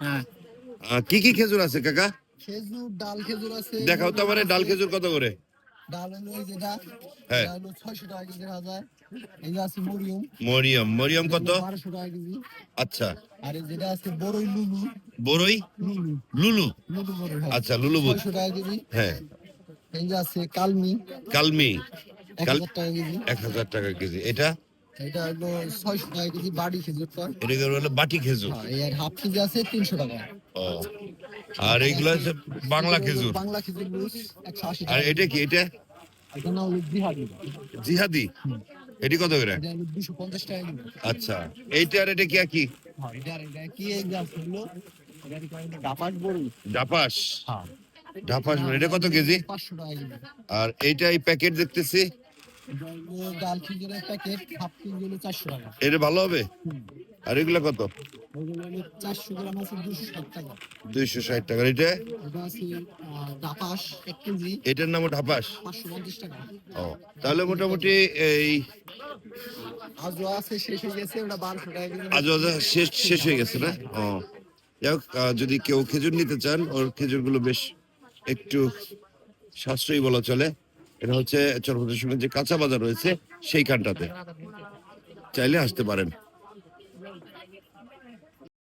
হ্যাঁ, কি কি খেজুর আছে কাকা? খেজুর, ডাল খেজুর আছে। দেখাও তো আমারে ডাল খেজুর কত করে? ডাল হলো এই যেটা, হ্যাঁ, এটা হলো 600 টাকা কেজি হাজার। এই যে আছে মরিয়ম, মরিয়ম। মরিয়ম কত? 1200 টাকা কেজি। আচ্ছা। আর এই যেটা আছে বড়ই লুলু, বড়ই লুলু লুলু। লুলু বড়ই, হ্যাঁ, আচ্ছা, লুলু বুঝ। 600 টাকা কেজি। হ্যাঁ। এই যে আছে কালমি, কালমি। 1000 টাকা কেজি। 1000 টাকা কেজি। এটা এটা হলো 600 টাকা কেজি বাড়ি খেজুরটা। এটাকে বলে বাটি খেজুর। হ্যাঁ, এই আর হাফ কেজি আছে 300 টাকা। ও, আর এইগুলো হচ্ছে বাংলা খেজুর। বাংলা খেজুর লুজ 180 আর টাকা। এটা কি? এটা এটা না হলো জিহাদি, জিহাদি। এটি কত করে? এটা হলো 250 টাকা কেজি। আচ্ছা, এইটা আর এটা কি একই? হ্যাঁ, এটা কি এই যে আছে হলো, এটা কি কয় ডাপাস বড়ি। ডাপাস। হ্যাঁ, ডাপাস মানে এটা কত কেজি? 500 টাকা কেজি। আর এইটা এই প্যাকেট দেখতেছি, এটা হলো ডাল খেজুরের প্যাকেট, হাফ কেজি হলো 400 টাকা। এটা ভালো হবে। হুম। আর এগুলা কত? ওগুলো হলো 400 গ্রাম আছে 260 টাকা। 260 টাকা। এটা এটা আছে ডাপাস 1 কেজি এটার নাম ডাপাস। 550 টাকা। ও, তাহলে মোটামুটি এই আজও আছে, শেষ হয়ে গেছে, ওটা 1200 টাকা কেজি। আজ শেষ শেষ হয়ে গেছে না? ও, যাই হোক, যদি কেউ খেজুর নিতে চান, ওর খেজুরগুলো বেশ একটু সাশ্রয়ী বলা চলে। এটা হচ্ছে চরপতের সঙ্গে যে কাঁচা বাজার রয়েছে সেইখানটাতে, চাইলে আসতে পারেন।